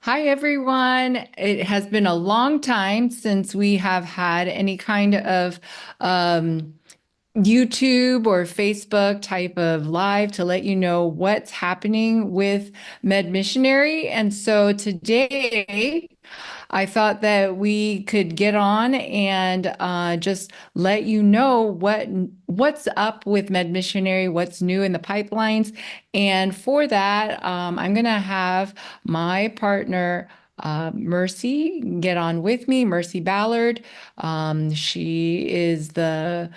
Hi, everyone. It has been a long time since we have had any kind of um, YouTube or Facebook type of live to let you know what's happening with Med Missionary. And so today, I thought that we could get on and just let you know what's up with Med Missionary, what's new in the pipelines. And for that, I'm going to have my partner, Mercy, get on with me, Mercy Ballard. She is the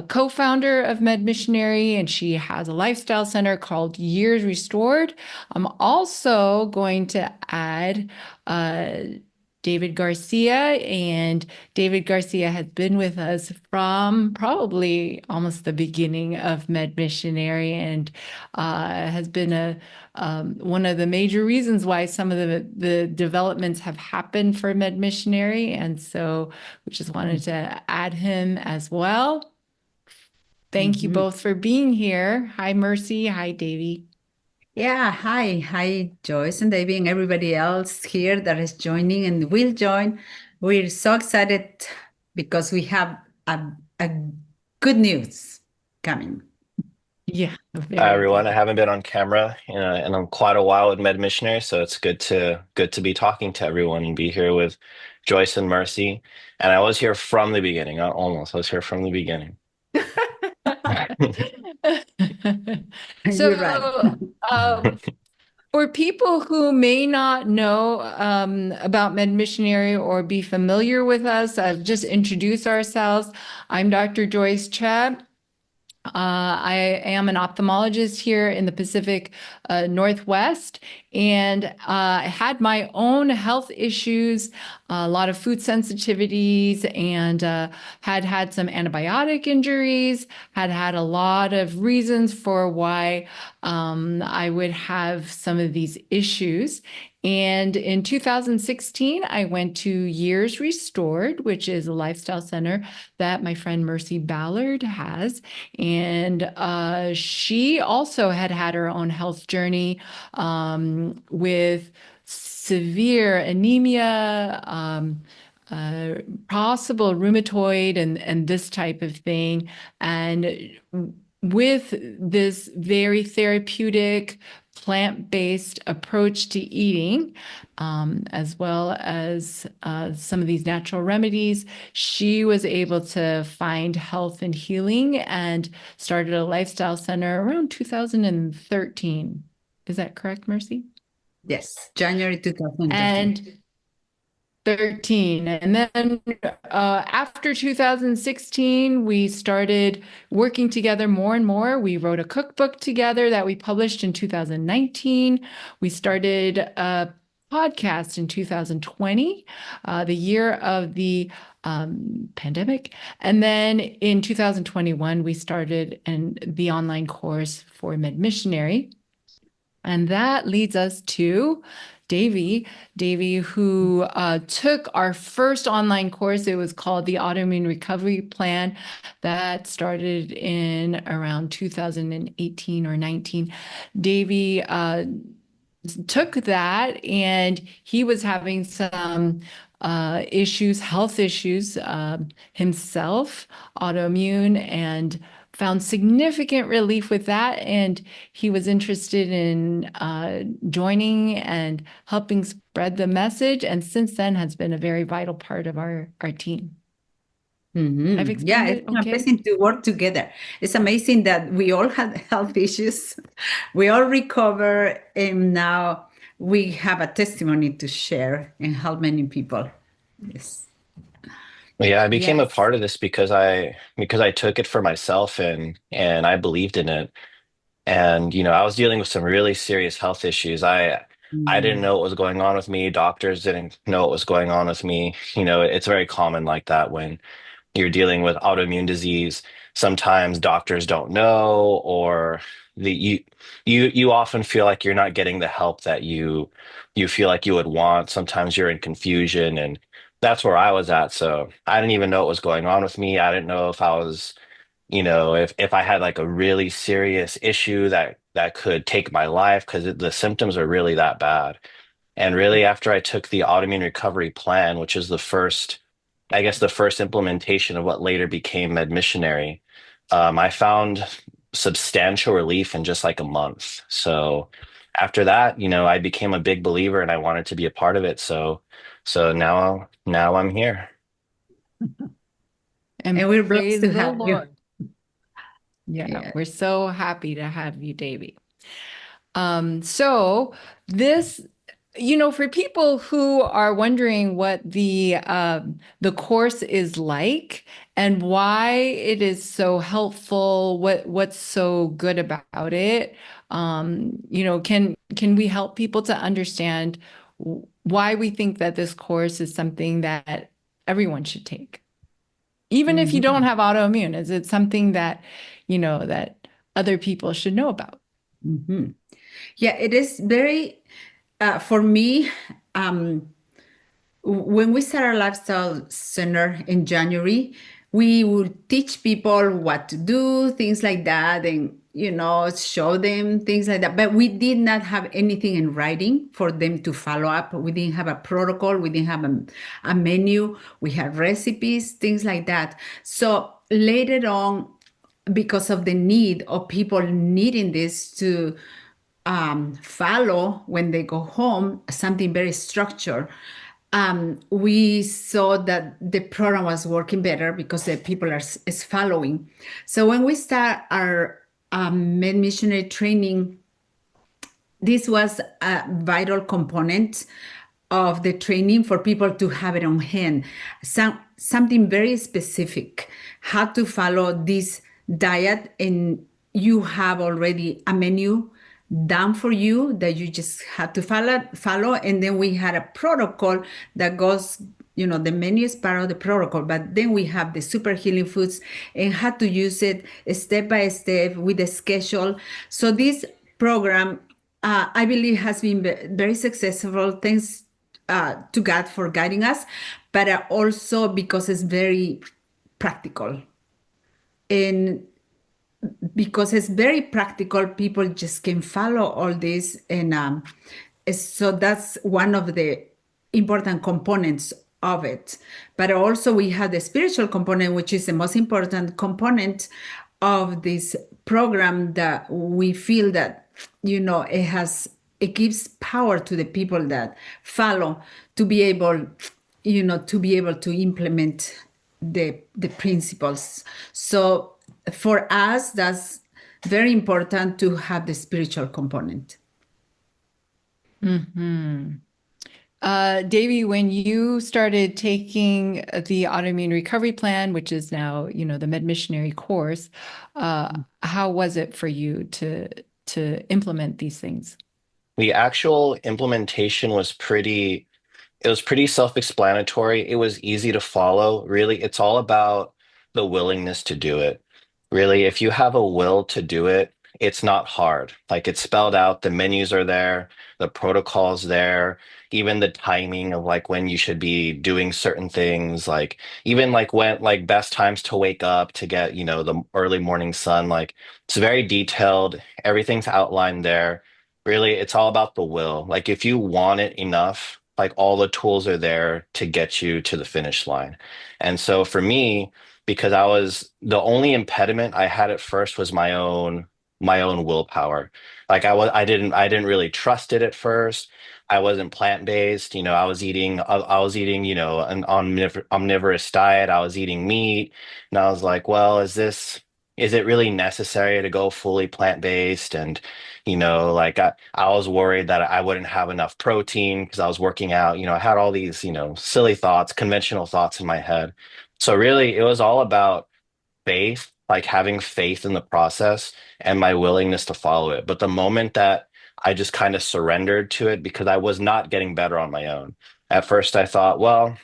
co-founder of Med Missionary, and she has a lifestyle center called Years Restored. I'm also going to add uh, David Garcia, and David Garcia has been with us from probably almost the beginning of Med Missionary, and has been a one of the major reasons why some of the developments have happened for Med Missionary. And so we just wanted to add him as well. Thank you Mhm. both for being here. Hi, Mercy. Hi, Davie. Yeah, hi, Joyce and Davie and everybody else here that is joining and will join. We're so excited because we have a good news coming. Yeah, Hi very everyone. I good. haven't been on camera in quite a while with Med Missionary, so it's good to be talking to everyone and be here with Joyce and Mercy. And I was here from the beginning, not almost. I was here from the beginning. You're right. So, for people who may not know about Med Missionary or be familiar with us, just introduce ourselves. I'm Dr. Joyce Chebb. I am an ophthalmologist here in the Pacific Northwest, and I had my own health issues, a lot of food sensitivities, and had some antibiotic injuries, had a lot of reasons for why I would have some of these issues. And in 2016, I went to Years Restored, which is a lifestyle center that my friend Mercy Ballard has. And she also had her own health journey with severe anemia, uh, possible rheumatoid, and this type of thing. And with this very therapeutic, plant-based approach to eating, as well as some of these natural remedies, she was able to find health and healing and started a lifestyle center around 2013. Is that correct, Mercy? Yes, January 2013. And 13. And then after 2016, we started working together more and more. We wrote a cookbook together that we published in 2019. We started a podcast in 2020, the year of the pandemic. And then in 2021, we started the online course for Med Missionary. And that leads us to Davie, who took our first online course. It was called the Autoimmune Recovery Plan. That started in around 2018 or 19. Davie took that, and he was having some issues, health issues himself, autoimmune, and found significant relief with that. And he was interested in joining and helping spread the message. And since then has been a very vital part of our team. I've Yeah, explained it's it okay? amazing to work together. It's amazing that we all had health issues. We all recover, and now we have a testimony to share and help many people. Yes. Yeah, I became a Yes. part of this because I took it for myself and I believed in it. And I was dealing with some really serious health issues. I didn't Mm. know what was going on with me. Doctors didn't know what was going on with me. It's very common like that when you're dealing with autoimmune disease. Sometimes doctors don't know, or the you often feel like you're not getting the help that you feel like you would want. Sometimes you're in confusion, and that's where I was at. So I didn't even know what was going on with me. I didn't know if I was, if I had like a really serious issue that could take my life because the symptoms are really that bad. And really, after I took the autoimmune recovery plan, which is the first, I guess, the first implementation of what later became Med Missionary, I found substantial relief in just like a month. So after that, I became a big believer and I wanted to be a part of it. So now I'm here. And we're blessed praise to the have you. Lord. Yeah, Yeah. we're so happy to have you, Davie. So this, for people who are wondering what the course is like and why it is so helpful, what's so good about it, can we help people to understand why we think that this course is something that everyone should take? Even if you don't have autoimmune, is it something that, that other people should know about? Mm-hmm. Yeah, it is very, for me, when we start our lifestyle center in January, we will teach people what to do, things like that, and show them things like that. But we did not have anything in writing for them to follow up. We didn't have a protocol. We didn't have a menu. We had recipes, things like that. So later on, because of the need of people needing this to follow when they go home, something very structured. We saw that the program was working better because the people is following. So when we start our Med Missionary training, this was a vital component of the training for people to have it on hand. Something very specific, how to follow this diet, and you have already a menu done for you that you just had to follow. And then we had a protocol that goes, the menu is part of the protocol, but then we have the super healing foods and how to use it step by step with a schedule. So this program, I believe, has been very successful. Thanks to God for guiding us, but also because it's very practical. And because it's very practical, people just can follow all this. And so that's one of the important components of it. But also we have the spiritual component, which is the most important component of this program, that we feel that, it gives power to the people that follow to be able, to implement the principles. So for us, that's very important to have the spiritual component. Davie, when you started taking the autoimmune recovery plan, which is now, the Med Missionary course, how was it for you to implement these things? The actual implementation was it was pretty self-explanatory. It was easy to follow. Really, it's all about the willingness to do it. Really, if you have a will to do it, it's not hard. Like it's spelled out, the menus are there, the protocols there, even the timing of like when you should be doing certain things, like even like when like best times to wake up to get, the early morning sun, like it's very detailed. Everything's outlined there. Really, it's all about the will. Like if you want it enough, like all the tools are there to get you to the finish line. And so for me, because the only impediment I had at first was my own willpower. Like I didn't really trust it at first. I wasn't plant-based, I was eating, an omnivorous diet. I was eating meat, and I was like, well, is it really necessary to go fully plant-based? And like I was worried that I wouldn't have enough protein because I was working out. I had all these, silly thoughts, conventional thoughts in my head. So really, it was all about faith, like having faith in the process and my willingness to follow it. But the moment that I just kind of surrendered to it because I was not getting better on my own. At first, I thought, well,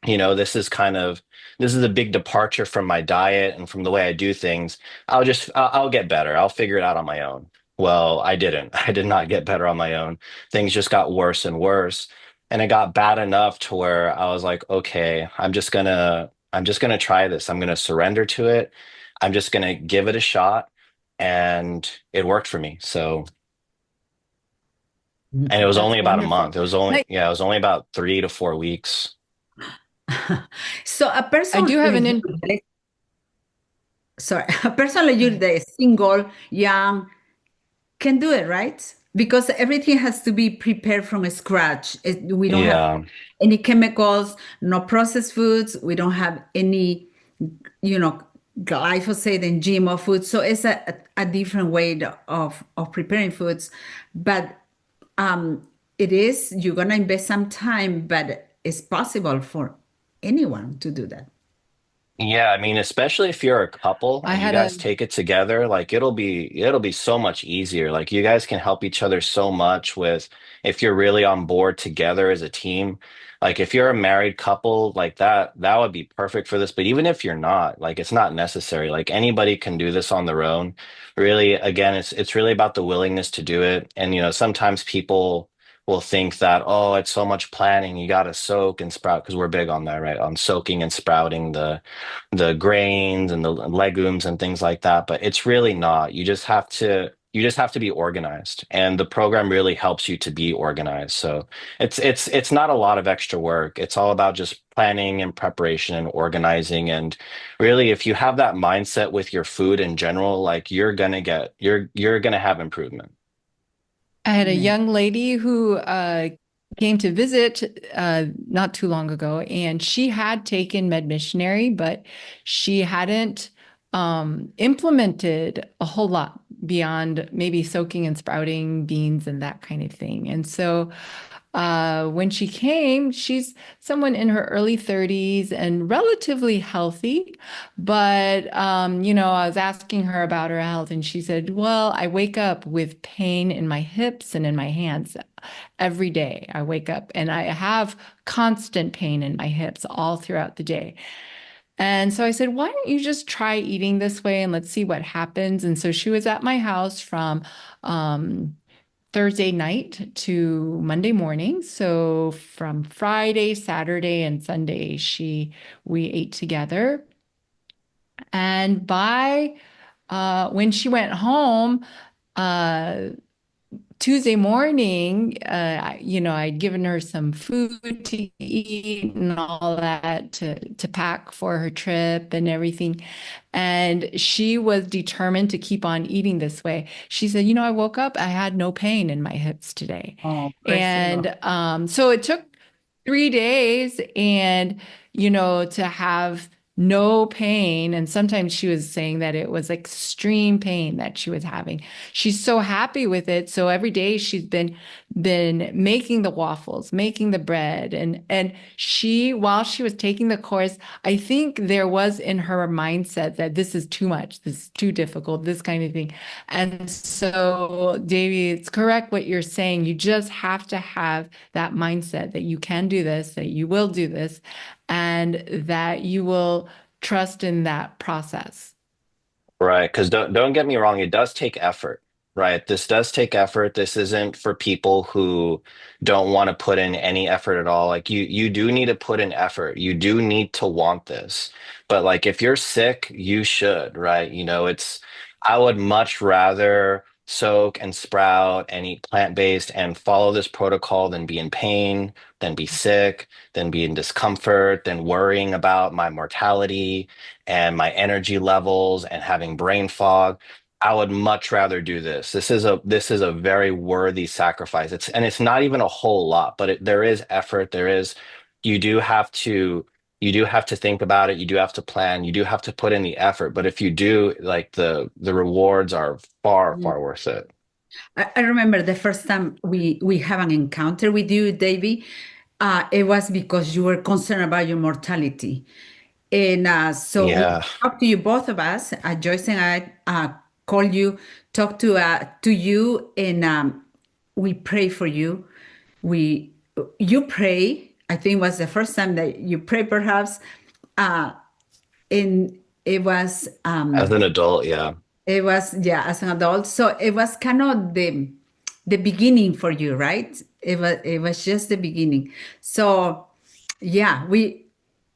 this is a big departure from my diet and from the way I do things. I'll get better. I'll figure it out on my own. Well, I didn't. I did not get better on my own. Things just got worse and worse. And it got bad enough to where I was like, okay, I'm just gonna try this. I'm gonna surrender to it. I'm just gonna give it a shot. And it worked for me. So And it was That's only about a wonderful. month. It was only, Like, yeah, it was only about 3 to 4 weeks. So a I person do have like an you, in sorry, a person like you that is single, young, can do it, right? Because everything has to be prepared from scratch. We don't have Yeah. any chemicals, no processed foods. We don't have any, you know, glyphosate and GMO foods. So it's a different way of preparing foods. But it is, you're going to invest some time, but it's possible for anyone to do that. Yeah, I mean, especially if you're a couple I and you had a guys take it together, like it'll be so much easier. Like you guys can help each other so much with if you're really on board together as a team. Like if you're a married couple, like that would be perfect for this. But even if you're not, like it's not necessary. Like anybody can do this on their own. Really, again, it's really about the willingness to do it. And sometimes people will think that, oh, it's so much planning. You got to soak and sprout because we're big on that, right? On soaking and sprouting the grains and the legumes and things like that, but it's really not. You just have to be organized, and the program really helps you to be organized. So it's not a lot of extra work. It's all about just planning and preparation and organizing. And really, if you have that mindset with your food in general, like you're gonna have improvement. I had a Yeah. young lady who came to visit not too long ago, and she had taken Med Missionary, but she hadn't implemented a whole lot beyond maybe soaking and sprouting beans and that kind of thing. And so when she came, she's someone in her early 30s and relatively healthy. But, I was asking her about her health, and she said, well, I wake up with pain in my hips and in my hands every day. I wake up and I have constant pain in my hips all throughout the day. And so I said, why don't you just try eating this way and let's see what happens? And so she was at my house from Thursday night to Monday morning. So from Friday, Saturday, and Sunday, we ate together. And by when she went home, uh, Tuesday morning, I'd given her some food to eat and all that to pack for her trip and everything. And she was determined to keep on eating this way. She said, I woke up, I had no pain in my hips today. Oh, praise the Lord. And so it took 3 days and, to have no pain. And sometimes she was saying that it was extreme pain that she was having. She's so happy with it. So every day she's been making the waffles, making the bread. And while she was taking the course, I think there was in her mindset that this is too much, this is too difficult, this kind of thing. And so, Davie, it's correct what you're saying. You just have to have that mindset that you can do this, that you will do this, and that you will trust in that process. Right, because don't get me wrong, it does take effort, right? This does take effort. This isn't for people who don't want to put in any effort at all. Like you do need to put in effort. You do need to want this. But like if you're sick, you should, right? I would much rather soak and sprout and eat plant-based and follow this protocol than be in pain, than be sick, than be in discomfort, than worrying about my mortality and my energy levels and having brain fog. I would much rather do this. This is a very worthy sacrifice. It's not even a whole lot, but there is effort. You do have to you do have to think about it. You do have to plan. You do have to put in the effort. But if you do, like the rewards are far, Mm. far worth it. I remember the first time we have an encounter with you, Davey. It was because you were concerned about your mortality. And so we Yeah. talked to you, both of us, Joyce and I, called you, talked to you, and we pray for you. We You pray. I think it was the first time that you pray, perhaps, uh, and it was As an adult, yeah. yeah, as an adult. So it was kind of the beginning for you, right? It was just the beginning. So yeah,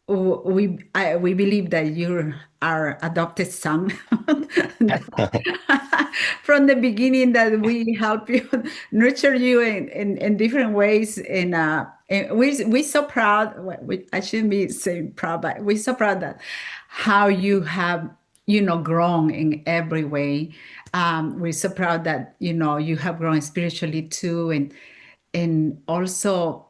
we believe that you're our adopted son. From the beginning, that we help you, nurture you in different ways. And we're so proud. I shouldn't be saying proud, but we're so proud that how you have, grown in every way. We're so proud that, you have grown spiritually too, and also,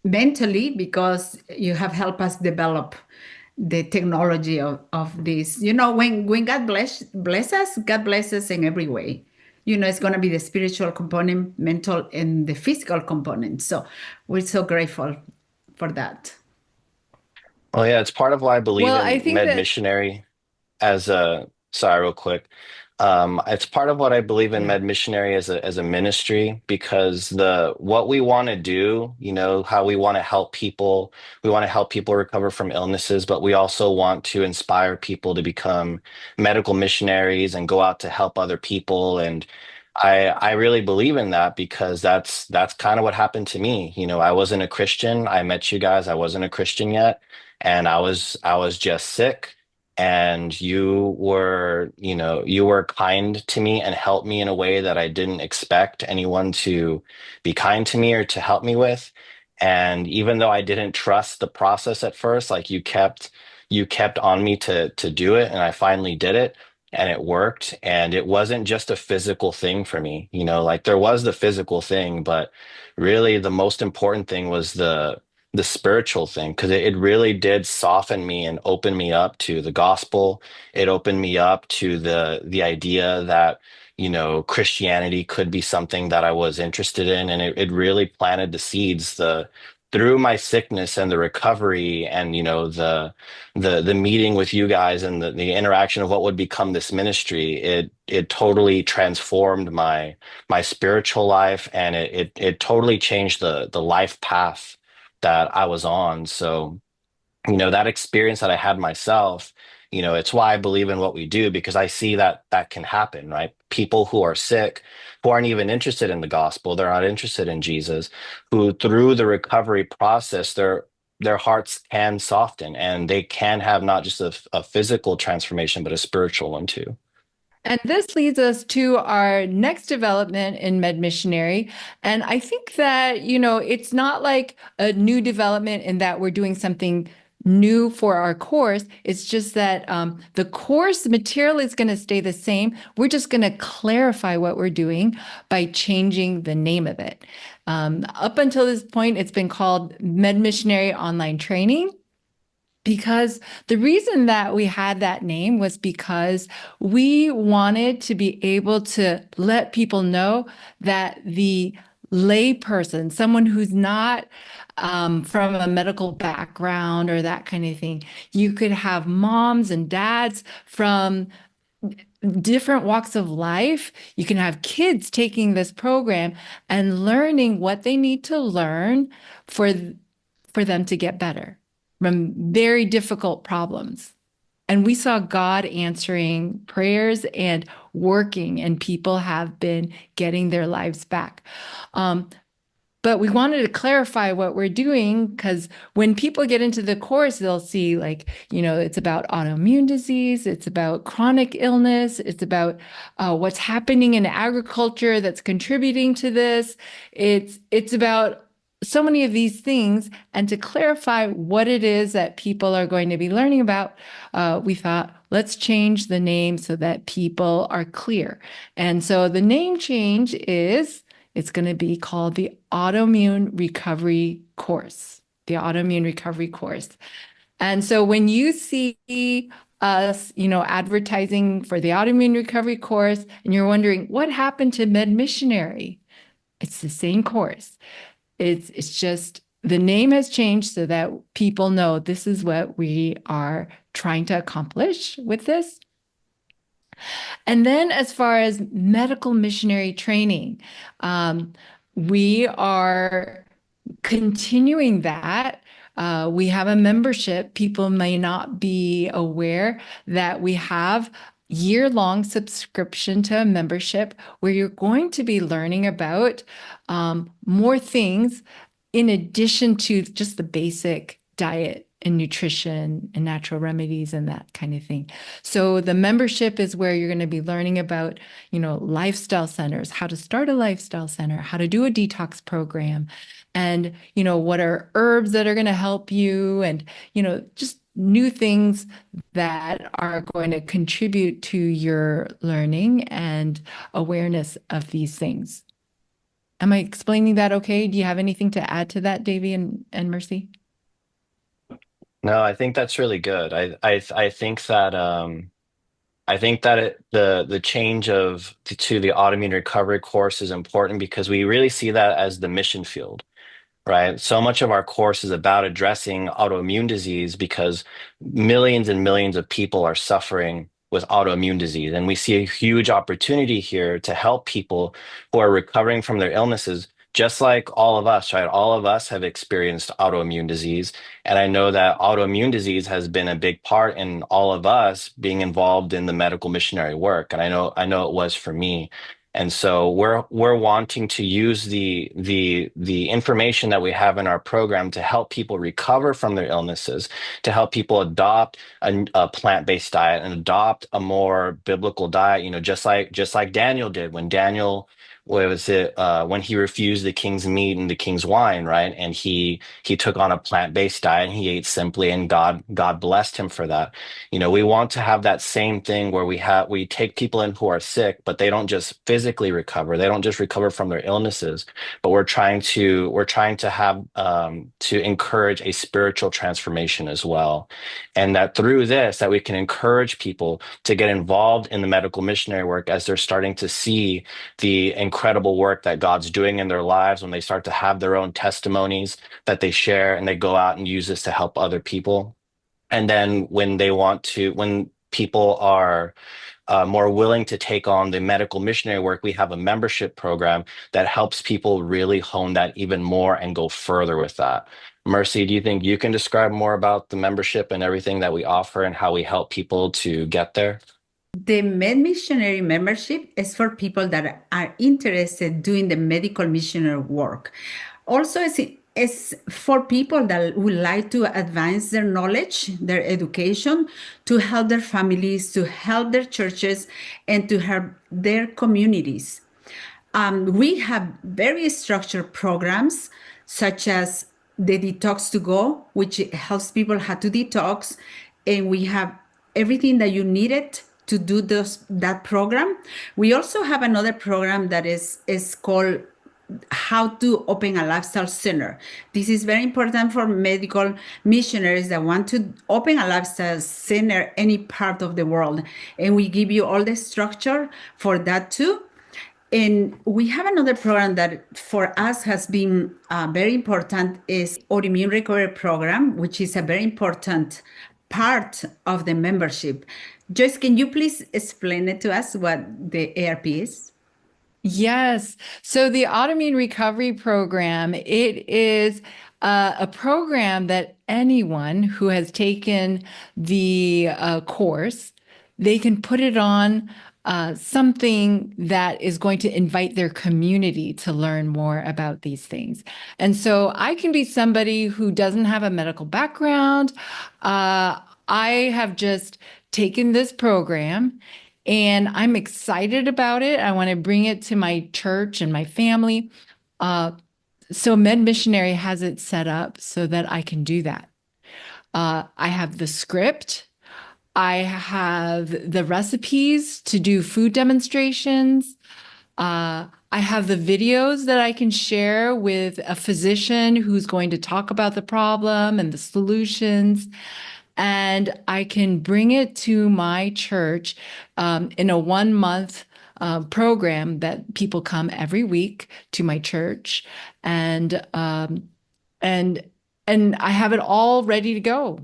mentally, because you have helped us develop the technology of this. When God bless us, God bless us in every way. It's going to be the spiritual component, mental, and the physical component. So we're so grateful for that. Well, yeah, it's part of why I believe Well, I in think Med that Missionary as a, sorry, real quick. It's part of what I believe in Yeah. Med Missionary as a ministry, because what we want to do, how we want to help people recover from illnesses, but we also want to inspire people to become medical missionaries and go out to help other people. And I really believe in that, because that's kind of what happened to me. I wasn't a Christian. I met you guys. I wasn't a Christian yet, and I was just sick, and you were kind to me and helped me in a way that I didn't expect anyone to be kind to me or to help me with. And even though I didn't trust the process at first, like you kept on me to do it, and I finally did it, and it worked. And it wasn't just a physical thing for me, like there was the physical thing, but really the most important thing was the spiritual thing, because it really did soften me and open me up to the gospel. It opened me up to the idea that Christianity could be something that I was interested in, and it really planted the seeds. The Through my sickness and the recovery, and the meeting with you guys, and the interaction of what would become this ministry, it totally transformed my spiritual life, and it totally changed the life path that I was on. So, that experience that I had myself, it's why I believe in what we do, because I see that that can happen, right? People who are sick, who aren't even interested in the gospel, they're not interested in Jesus, who through the recovery process, their hearts can soften, and they can have not just a physical transformation, but a spiritual one too. And this leads us to our next development in Med Missionary. And I think that, it's not like a new development in that we're doing something new for our course. It's just that the course material is going to stay the same. We're just going to clarify what we're doing by changing the name of it. Up until this point, it's been called Med Missionary Online Training. Because the reason that we had that name was because we wanted to be able to let people know that the layperson, someone who's not from a medical background or that kind of thing, you could have moms and dads from different walks of life. You can have kids taking this program and learning what they need to learn for them to get better from very difficult problems. And we saw God answering prayers and working, and people have been getting their lives back. But we wanted to clarify what we're doing, because when people get into the course, they'll see it's about autoimmune disease, it's about chronic illness, it's about what's happening in agriculture that's contributing to this. It's about so many of these things. And to clarify what it is that people are going to be learning about, we thought, let's change the name so that people are clear. And so the name change is, it's going to be called the Autoimmune Recovery Course, the Autoimmune Recovery Course. And so when you see us, advertising for the Autoimmune Recovery Course, and you're wondering what happened to Med Missionary, it's the same course. It's just the name has changed so that people know this is what we are trying to accomplish with this. And then as far as medical missionary training, we are continuing that. We have a membership. People may not be aware that we have year-long subscription to a membership where you're going to be learning about more things in addition to just the basic diet and nutrition and natural remedies and that kind of thing. So the membership is where you're going to be learning about, lifestyle centers, how to start a lifestyle center, how to do a detox program, and, what are herbs that are going to help you, and, just new things that are going to contribute to your learning and awareness of these things. Am I explaining that okay? Do you have anything to add to that, Davie and Mercy? No, I think that's really good. I think that the change to the autoimmune recovery course is important because we really see that as the mission field, right? So much of our course is about addressing autoimmune disease because millions and millions of people are suffering with autoimmune disease. And we see a huge opportunity here to help people who are recovering from their illnesses, just like all of us, right? All of us have experienced autoimmune disease. And I know that autoimmune disease has been a big part in all of us being involved in the medical missionary work. And I know it was for me. And so we're wanting to use the information that we have in our program to help people recover from their illnesses, to help people adopt a plant-based diet and adopt a more biblical diet, just like Daniel did when Daniel what was it when he refused the king's meat and the king's wine, right? And he took on a plant-based diet and he ate simply, and God blessed him for that. We want to have that same thing where we take people in who are sick, but they don't just physically recover. They don't just recover from their illnesses, but we're trying to have to encourage a spiritual transformation as well. And that through this, that we can encourage people to get involved in the medical missionary work as they're starting to see the incredible work that God's doing in their lives when they start to have their own testimonies that they share and they go out and use this to help other people. And then when people are more willing to take on the medical missionary work, we have a membership program that helps people really hone that even more and go further with that. Mercy, do you think you can describe more about the membership and everything that we offer and how we help people to get there? The Med Missionary membership is for people that are interested doing the medical missionary work. Also, it's for people that would like to advance their knowledge, their education, to help their families, to help their churches, and to help their communities. We have very structured programs such as the Detox to Go, which helps people how to detox. And we have everything that you needed to do that program. We also have another program that is called how to open a lifestyle center. This is very important for medical missionaries that want to open a lifestyle center any part of the world. And we give you all the structure for that too. And we have another program that for us has been very important is Autoimmune Recovery Program, which is a very important part of the membership. Joyce, can you please explain it to us what the ARP is? Yes. So the Autoimmune Recovery Program, it is a program that anyone who has taken the course, they can put it on something that is going to invite their community to learn more about these things. And so I can be somebody who doesn't have a medical background. I have just taken this program and I'm excited about it. I want to bring it to my church and my family. So Med Missionary has it set up so that I can do that. I have the script. I have the recipes to do food demonstrations. I have the videos that I can share with a physician who's going to talk about the problem and the solutions. And I can bring it to my church in a 1 month program that people come every week to my church, and and and I have it all ready to go.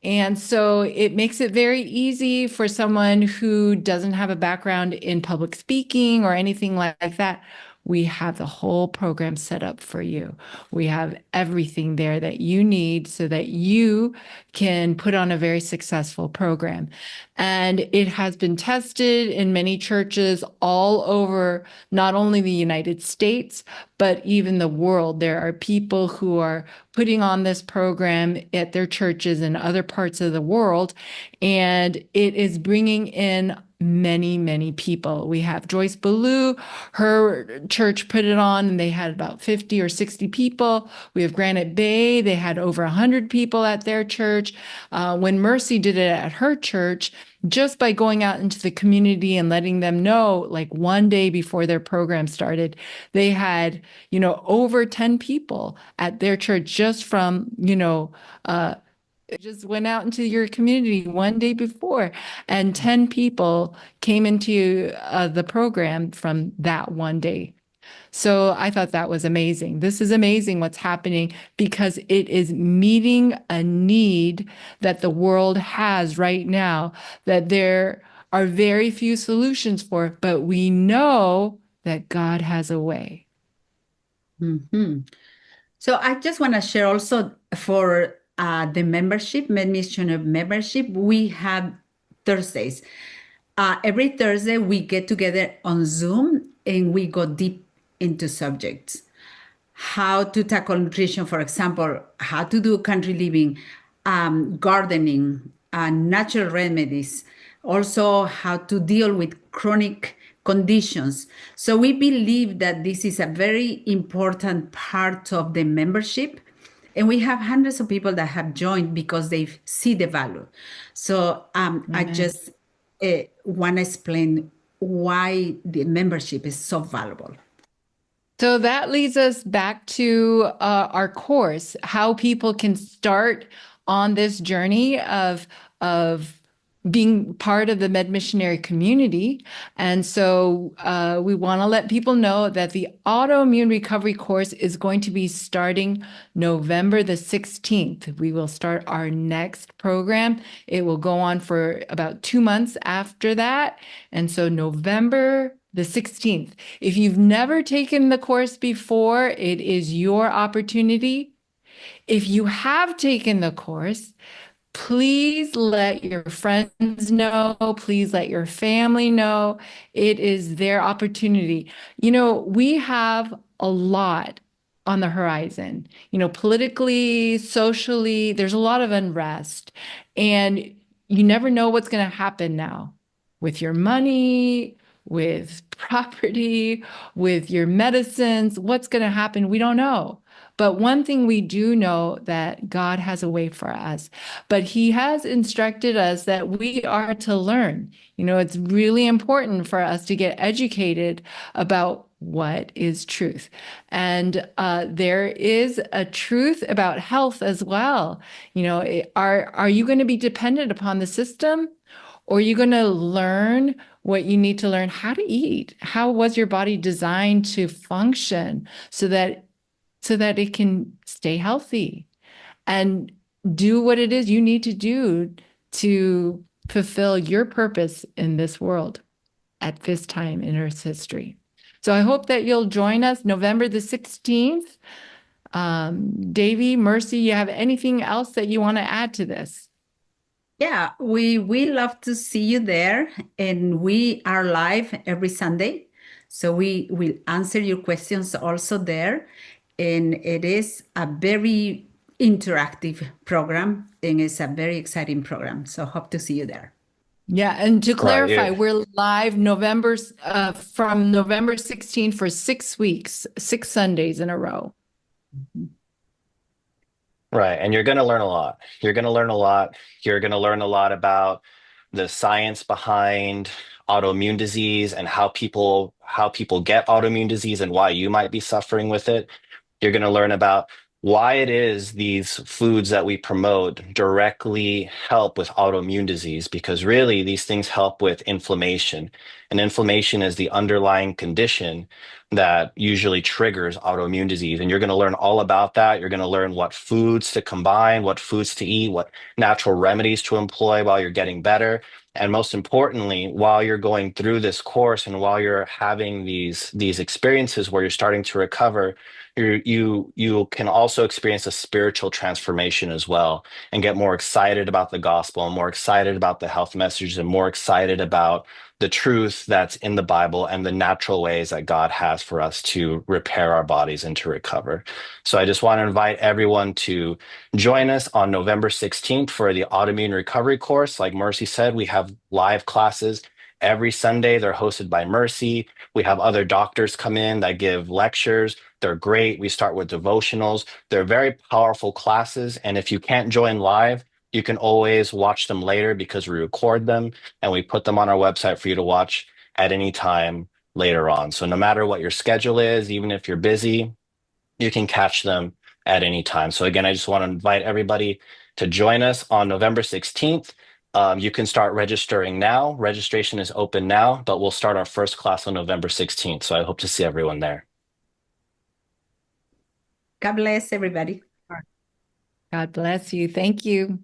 And so it makes it very easy for someone who doesn't have a background in public speaking or anything like that. we have the whole program set up for you. We have everything there that you need so that you can put on a very successful program. And it has been tested in many churches all over, not only the United States, but even the world. There are people who are putting on this program at their churches in other parts of the world, and it is bringing in many, many people. We have Joyce Ballou, her church put it on, and they had about 50 or 60 people. We have Granite Bay, they had over 100 people at their church. When Mercy did it at her church, just by going out into the community and letting them know, like one day before their program started, they had, over 10 people at their church just from, just went out into your community one day before, and 10 people came into the program from that one day. So I thought that was amazing. This is amazing what's happening because it is meeting a need that the world has right now that there are very few solutions for, but we know that God has a way. Mhm. So I just want to share also for the membership, Med Missionary membership, we have Thursdays. Every Thursday, we get together on Zoom and we go deep into subjects. How to tackle nutrition, for example, how to do country living, gardening, natural remedies, also how to deal with chronic conditions. So we believe that this is a very important part of the membership. And we have hundreds of people that have joined because they see the value. So I just want to explain why the membership is so valuable. So that leads us back to our course, how people can start on this journey of being part of the Med Missionary community. And so we want to let people know that the Autoimmune Recovery Course is going to be starting November the 16th. We will start our next program. It will go on for about 2 months after that. And so November the 16th. If you've never taken the course before, it is your opportunity. If you have taken the course, please let your friends know. Please let your family know. It is their opportunity. We have a lot on the horizon. Politically, socially, there's a lot of unrest. And you never know what's going to happen now with your money, with property, with your medicines. What's going to happen? We don't know. But one thing we do know that God has a way for us, but he has instructed us that we are to learn. It's really important for us to get educated about what is truth. And there is a truth about health as well. Are you going to be dependent upon the system? Or are you going to learn what you need to learn how to eat? How was your body designed to function so that it can stay healthy and do what it is you need to do to fulfill your purpose in this world at this time in Earth's history. So I hope that you'll join us November the 16th. Davie, Mercy, you have anything else that you want to add to this? Yeah, we love to see you there, and we are live every Sunday. So we will answer your questions also there. And it is a very interactive program, and it's a very exciting program. So hope to see you there. Yeah, and to clarify, Right. we're live from November 16th for 6 weeks, 6 Sundays in a row. Right. And you're going to learn a lot. You're going to learn a lot. You're going to learn a lot about the science behind autoimmune disease and how people get autoimmune disease and why you might be suffering with it. You're going to learn about why it is these foods that we promote directly help with autoimmune disease, because really these things help with inflammation. And inflammation is the underlying condition that usually triggers autoimmune disease. And you're going to learn all about that. You're going to learn what foods to combine, what foods to eat, what natural remedies to employ while you're getting better. And most importantly, while you're going through this course and while you're having these experiences where you're starting to recover, you can also experience a spiritual transformation as well, and get more excited about the gospel and more excited about the health messages and more excited about the truth that's in the Bible and the natural ways that God has for us to repair our bodies and to recover. So I just want to invite everyone to join us on November 16th for the Autoimmune Recovery Course. Like Mercy said, we have live classes every Sunday. They're hosted by Mercy. We have other doctors come in that give lectures. They're great. We start with devotionals. They're very powerful classes. And if you can't join live, you can always watch them later because we record them and we put them on our website for you to watch at any time later on. So no matter what your schedule is, even if you're busy, you can catch them at any time. So again, I just want to invite everybody to join us on November 16th. You can start registering now. Registration is open now, but we'll start our first class on November 16th. So I hope to see everyone there. God bless everybody. God bless you. Thank you.